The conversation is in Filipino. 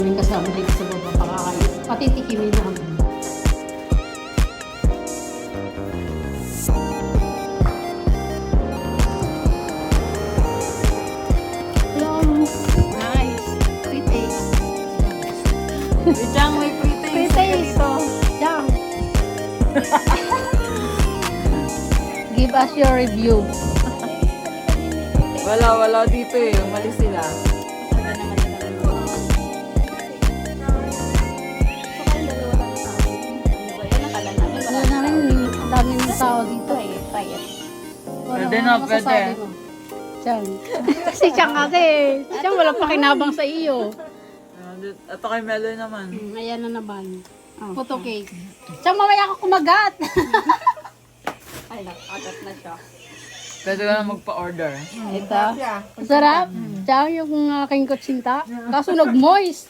May kasama dito sa baba pakakain. Patitikimin namin. Nice. Free taste. Jang, may free Free taste. taste, oh. Jang. Give us your review. Wala dito eh. Umalis sila. Wala namin, ang dami ng tao dito. Pwede na, pwede. Chang. Si Chang kasi. Si Chang walang pakinabang sa iyo. Ito kay Melo naman. Ayan na naman. Photo cake. Chang, mamaya ka kumagat. Ay, nakagat na siya. Pwede ka na magpa-order. Ito. Masarap. Chang, yung aking kutsinta. Kaso nag-moist.